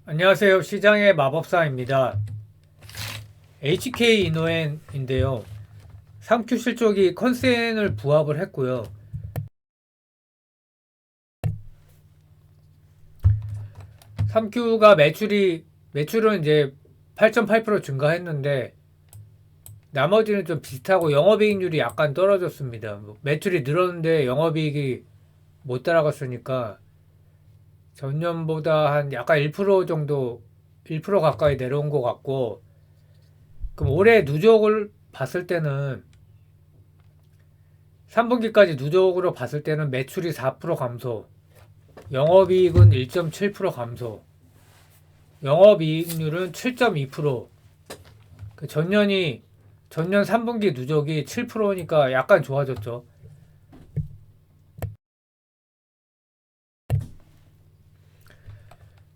안녕하세요. 시장의 마법사입니다. HK 이노엔인데요. 3Q 실적이 컨센을 부합을 했고요. 3Q가 매출은 이제 8.8% 증가했는데 나머지는 좀 비슷하고 영업이익률이 약간 떨어졌습니다. 매출이 늘었는데 영업이익이 못 따라갔으니까 전년보다 한 약간 1% 정도 1% 가까이 내려온 것 같고, 그럼 올해 누적을 봤을 때는 3분기까지 누적으로 봤을 때는 매출이 4% 감소, 영업이익은 1.7% 감소, 영업이익률은 7.2%. 그 전년 3분기 누적이 7%니까 약간 좋아졌죠.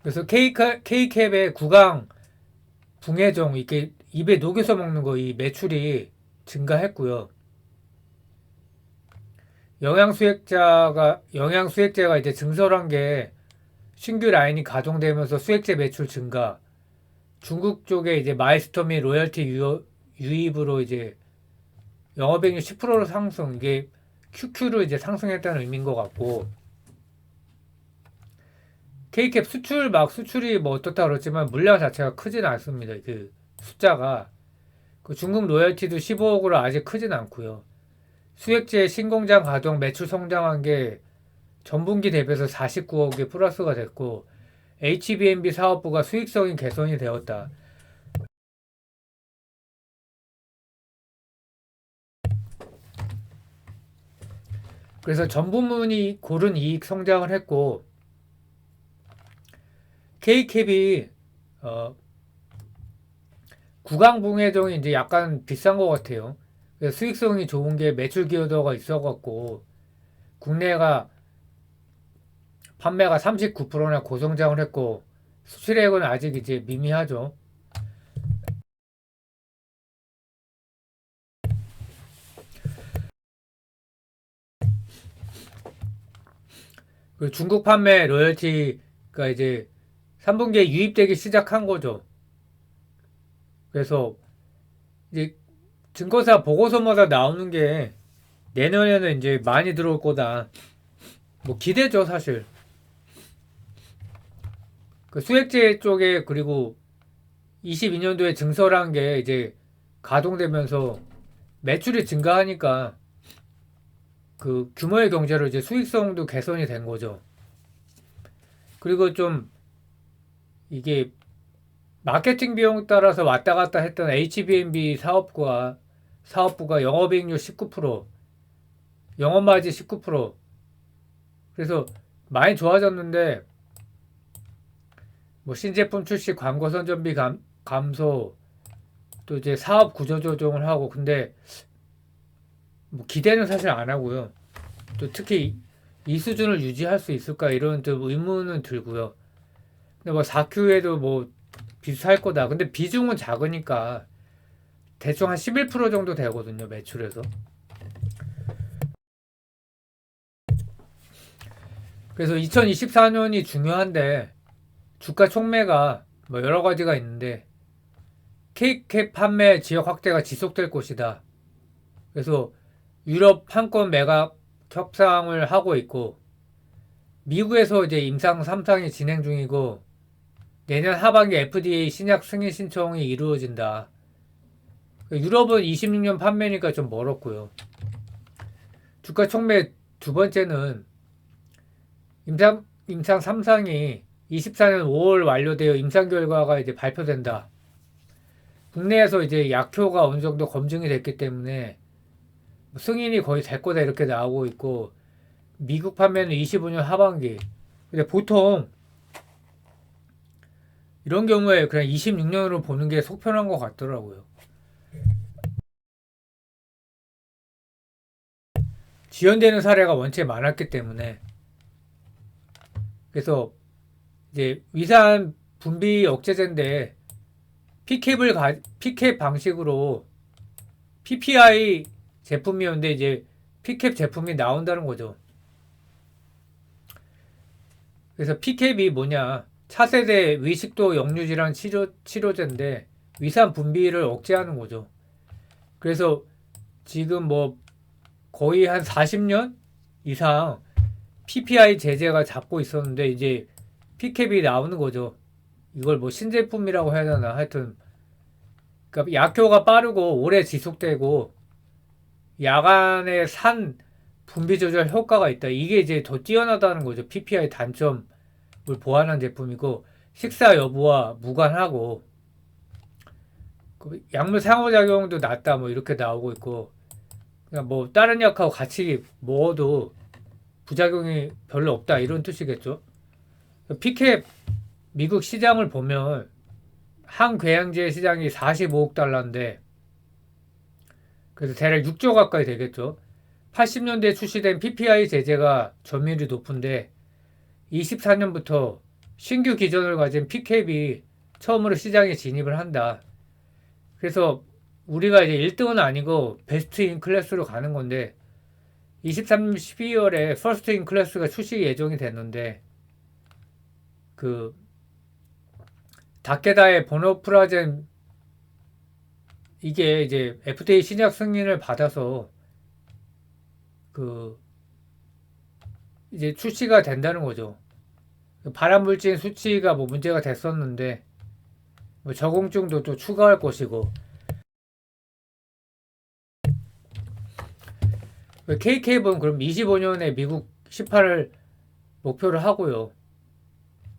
그래서 K캡의 구강 붕해종 이렇게 입에 녹여서 먹는 거 이 매출이 증가했고요. 영양수액제가 이제 증설한 게 신규 라인이 가동되면서 수액제 매출 증가, 중국 쪽에 이제 마이스터 및 로열티 유입으로 이제 영업이익률 10%로 상승, 이게 QQ로 이제 상승했다는 의미인 것 같고, K캡 수출이 뭐 어떻다 그렇지만 물량 자체가 크진 않습니다. 그 숫자가. 그 중국 로열티도 15억으로 아직 크진 않고요. 수액제 신공장 가동 매출 성장한 게 전분기 대비해서 49억이 플러스가 됐고, HBNB 사업부가 수익성이 개선이 되었다. 그래서 전 부문이 고른 이익 성장을 했고, K캡이 구강붕해종이 이제 약간 비싼 것 같아요. 그래서 수익성이 좋은 게 매출 기여도가 있어갖고 국내가 판매가 39%나 고성장을 했고 수출액은 아직 이제 미미하죠. 그리고 중국 판매 로열티가 이제 3분기에 유입되기 시작한 거죠. 그래서 이제 증거사 보고서마다 나오는 게 내년에는 이제 많이 들어올 거다. 뭐 기대죠, 사실. 그 수액제 쪽에 그리고 22년도에 증설한 게 이제 가동되면서 매출이 증가하니까 그 규모의 경제로 이제 수익성도 개선이 된 거죠. 그리고 좀 이게 마케팅 비용 따라서 왔다 갔다 했던 HBNB 사업부가 영업이익률 19%, 영업마진 19%. 그래서 많이 좋아졌는데 뭐 신제품 출시 광고 선전비 감소 또 이제 사업 구조 조정을 하고 근데 뭐 기대는 사실 안 하고요. 또 특히 이 수준을 유지할 수 있을까 이런 좀 의문은 들고요. 근데 뭐 4Q에도 뭐 비슷할 거다. 근데 비중은 작으니까 대충 한 11% 정도 되거든요. 매출에서. 그래서 2024년이 중요한데 주가 촉매가 뭐 여러 가지가 있는데 케이캡 판매 지역 확대가 지속될 것이다. 그래서 유럽 판권 매각 협상을 하고 있고 미국에서 이제 임상 3상이 진행 중이고 내년 하반기 FDA 신약 승인 신청이 이루어진다. 유럽은 26년 판매니까 좀 멀었고요. 주가 촉매 두 번째는 임상 3상이 24년 5월 완료되어 임상 결과가 이제 발표된다. 국내에서 이제 약효가 어느 정도 검증이 됐기 때문에 승인이 거의 될 거다 이렇게 나오고 있고 미국 판매는 25년 하반기. 근데 보통 이런 경우에 그냥 26년으로 보는 게 속편한 것 같더라고요. 지연되는 사례가 원체 많았기 때문에 그래서 이제 위산 분비 억제제인데 P캡 방식으로 PPI 제품이었는데 이제 P캡 제품이 나온다는 거죠. 그래서 P캡이 뭐냐? 4세대 위식도 역류질환 치료제인데 위산 분비를 억제하는 거죠. 그래서 지금 뭐 거의 한 40년 이상 PPI 제재가 잡고 있었는데 이제 PCAB이 나오는 거죠. 이걸 뭐 신제품이라고 해야 되나 하여튼 그러니까 약효가 빠르고 오래 지속되고 야간에 산 분비 조절 효과가 있다. 이게 이제 더 뛰어나다는 거죠. PPI 단점을 보완한 제품이고 식사 여부와 무관하고 약물 상호작용도 낮다 뭐 이렇게 나오고 있고 그냥 뭐 다른 약하고 같이 먹어도 부작용이 별로 없다 이런 뜻이겠죠. PCAB 미국 시장을 보면 항궤양제 시장이 45억 달러인데 그래서 대략 6조 가까이 되겠죠. 80년대에 출시된 PPI 제재가 점유율이 높은데 24년부터 신규 기전을 가진 PCAB이 처음으로 시장에 진입을 한다. 그래서 우리가 이제 1등은 아니고 베스트 인 클래스로 가는 건데 23년 12월에 퍼스트 인 클래스가 출시 예정이 됐는데 그 다케다의 보노프라젠 이게 이제 FDA 신약 승인을 받아서 그 이제 출시가 된다는 거죠. 발암물질 수치가 뭐 문제가 됐었는데 뭐 적응증도 또 추가할 것이고 KK는 그럼 25년에 미국 시파를 목표로 하고요.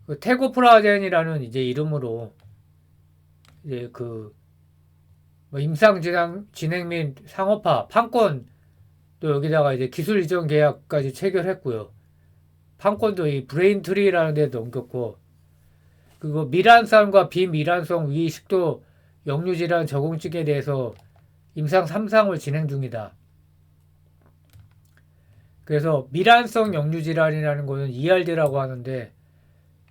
그 테고프라젠이라는 이제 이름으로 이제 그 뭐 임상 진행 및 상업화 판권 또 여기다가 이제 기술 이전 계약까지 체결했고요. 판권도 이 브레인트리라는 데 넘겼고 그리고 미란성과 비미란성 위식도 역류질환 적응증에 대해서 임상 3상을 진행 중이다. 그래서 미란성 역류질환이라는 거는 ERD라고 하는데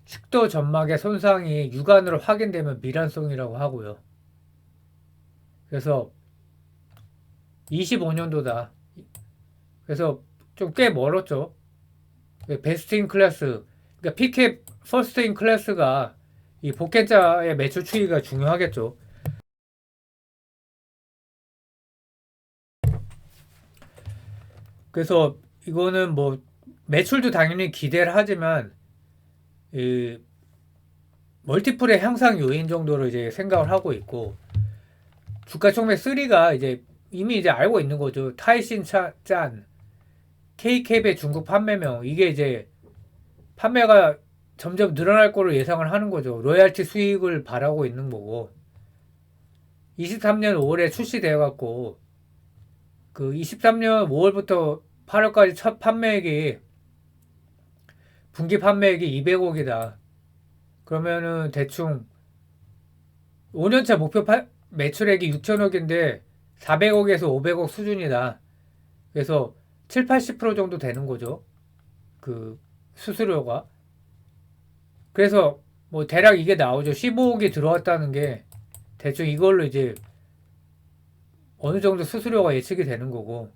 식도 점막의 손상이 육안으로 확인되면 미란성이라고 하고요. 그래서 25년도다. 그래서 좀 꽤 멀었죠. 베스트 인 클래스, 그러니까 PCAB 퍼스트 인 클래스가 이 복귀자의 매출 추이가 중요하겠죠. 그래서 이거는 뭐 매출도 당연히 기대를 하지만 이 멀티플의 향상 요인 정도로 이제 생각을 하고 있고 주가 총액 3가 이제 이미 이제 알고 있는 거죠. 타이신 짠 K캡의 중국 판매명 이게 이제 판매가 점점 늘어날 거로 예상을 하는 거죠. 로얄티 수익을 바라고 있는 거고 23년 5월에 출시되어 갖고 그 23년 5월부터 8월까지 첫 판매액이 분기 판매액이 200억이다. 그러면은 대충 5년차 목표 매출액이 6천억인데 400억에서 500억 수준이다. 그래서 7, 80% 정도 되는 거죠. 그 수수료가. 그래서 뭐 대략 이게 나오죠. 15억이 들어왔다는 게 대충 이걸로 이제 어느 정도 수수료가 예측이 되는 거고.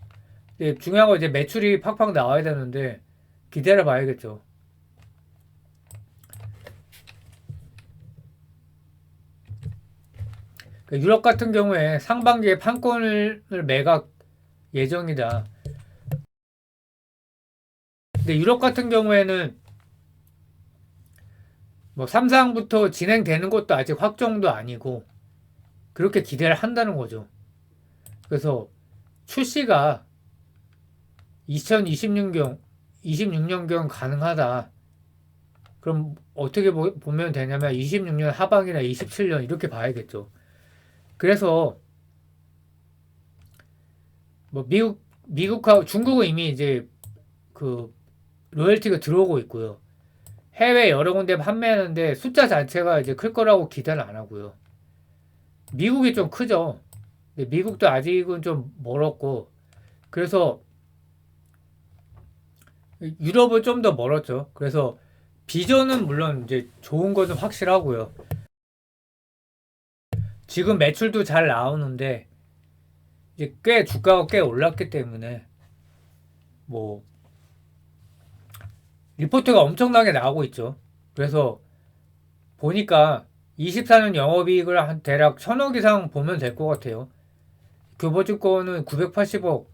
중요한 건 이제 매출이 팍팍 나와야 되는데 기다려 봐야겠죠. 유럽 같은 경우에 상반기에 판권을 매각 예정이다. 근데 유럽 같은 경우에는 뭐 3상부터 진행되는 것도 아직 확정도 아니고 그렇게 기대를 한다는 거죠. 그래서 출시가 2026년 가능하다. 그럼 어떻게 보면 되냐면 26년 하반기나 27년 이렇게 봐야겠죠. 그래서 뭐 미국하고 중국은 이미 이제 그 로열티가 들어오고 있고요. 해외 여러 군데 판매하는데 숫자 자체가 이제 클 거라고 기대는 안 하고요. 미국이 좀 크죠. 근데 미국도 아직은 좀 멀었고 그래서 유럽은 좀 더 멀었죠. 그래서 비전은 물론 이제 좋은 거는 확실하고요. 지금 매출도 잘 나오는데 이제 꽤 주가가 꽤 올랐기 때문에 뭐 리포트가 엄청나게 나오고 있죠. 그래서 보니까 24년 영업이익을 한 대략 1000억 이상 보면 될 것 같아요. 교보증권은 980억,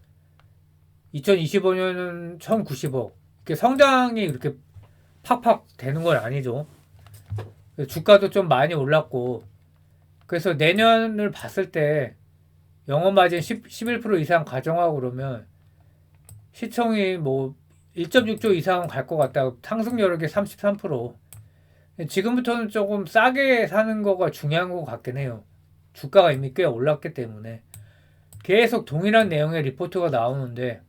2025년은 1090억. 이렇게 성장이 이렇게 팍팍 되는 건 아니죠. 주가도 좀 많이 올랐고, 그래서 내년을 봤을 때 영업마진 11% 이상 가정하고 그러면 시총이 뭐 1.6조 이상 갈 것 같다. 상승률이 33%. 지금부터는 조금 싸게 사는 거가 중요한 것 같긴 해요. 주가가 이미 꽤 올랐기 때문에. 계속 동일한 내용의 리포트가 나오는데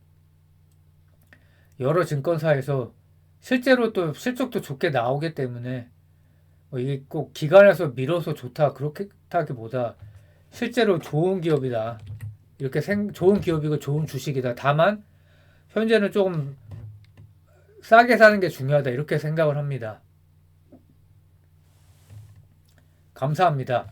여러 증권사에서 실제로 또 실적도 좋게 나오기 때문에 이게 꼭 기관에서 밀어서 좋다 그렇게 하기보다 실제로 좋은 기업이다. 이렇게 좋은 기업이고 좋은 주식이다. 다만 현재는 조금 싸게 사는 게 중요하다. 이렇게 생각을 합니다. 감사합니다.